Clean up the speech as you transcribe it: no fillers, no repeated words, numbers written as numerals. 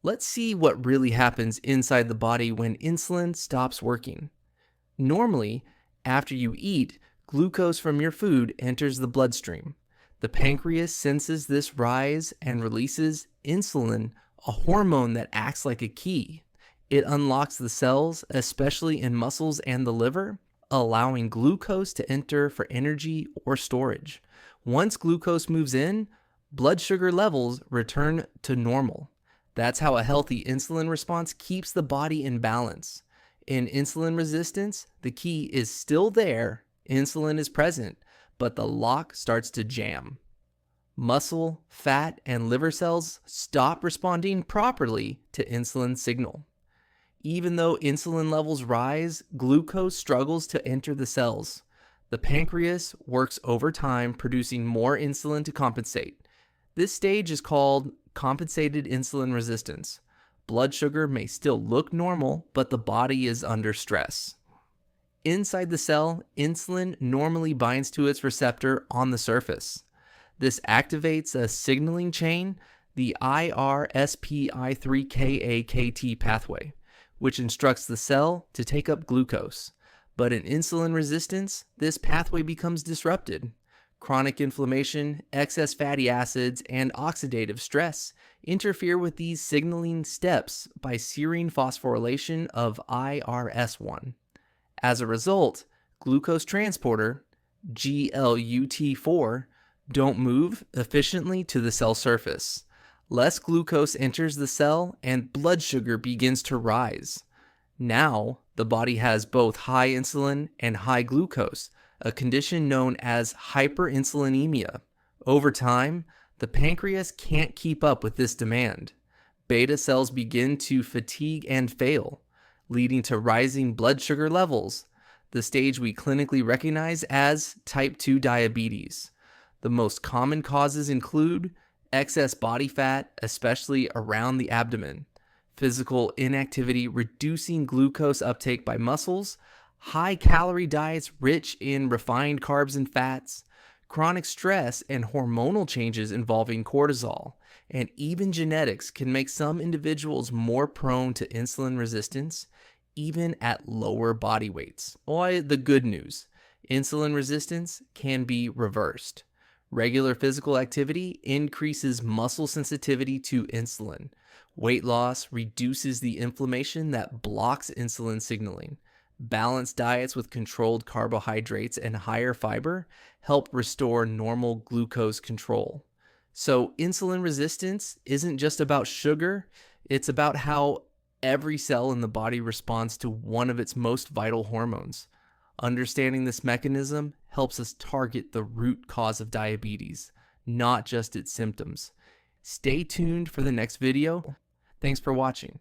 Let's see what really happens inside the body when insulin stops working. Normally, after you eat, glucose from your food enters the bloodstream. The pancreas senses this rise and releases insulin, a hormone that acts like a key. It unlocks the cells, especially in muscles and the liver, allowing glucose to enter for energy or storage. Once glucose moves in, blood sugar levels return to normal. That's how a healthy insulin response keeps the body in balance. In insulin resistance, the key is still there, insulin is present, but the lock starts to jam. Muscle, fat, and liver cells stop responding properly to insulin signal. Even though insulin levels rise, glucose struggles to enter the cells. The pancreas works overtime, producing more insulin to compensate. This stage is called compensated insulin resistance. Blood sugar may still look normal, but the body is under stress. Inside the cell, insulin normally binds to its receptor on the surface. This activates a signaling chain, the IRSPI3KAKT pathway, which instructs the cell to take up glucose. But in insulin resistance, this pathway becomes disrupted. Chronic inflammation, excess fatty acids, and oxidative stress interfere with these signaling steps by serine phosphorylation of IRS1. As a result, glucose transporter, GLUT4, don't move efficiently to the cell surface. Less glucose enters the cell and blood sugar begins to rise. Now, the body has both high insulin and high glucose, a condition known as hyperinsulinemia. Over time, the pancreas can't keep up with this demand. Beta cells begin to fatigue and fail, leading to rising blood sugar levels, the stage we clinically recognize as type 2 diabetes. The most common causes include excess body fat, especially around the abdomen, physical inactivity reducing glucose uptake by muscles, high-calorie diets rich in refined carbs and fats, chronic stress and hormonal changes involving cortisol, and even genetics can make some individuals more prone to insulin resistance, even at lower body weights. Or the good news, insulin resistance can be reversed. Regular physical activity increases muscle sensitivity to insulin. Weight loss reduces the inflammation that blocks insulin signaling. Balanced diets with controlled carbohydrates and higher fiber help restore normal glucose control. So insulin resistance isn't just about sugar, it's about how every cell in the body responds to one of its most vital hormones. Understanding this mechanism helps us target the root cause of diabetes, not just its symptoms. Stay tuned for the next video. Thanks for watching.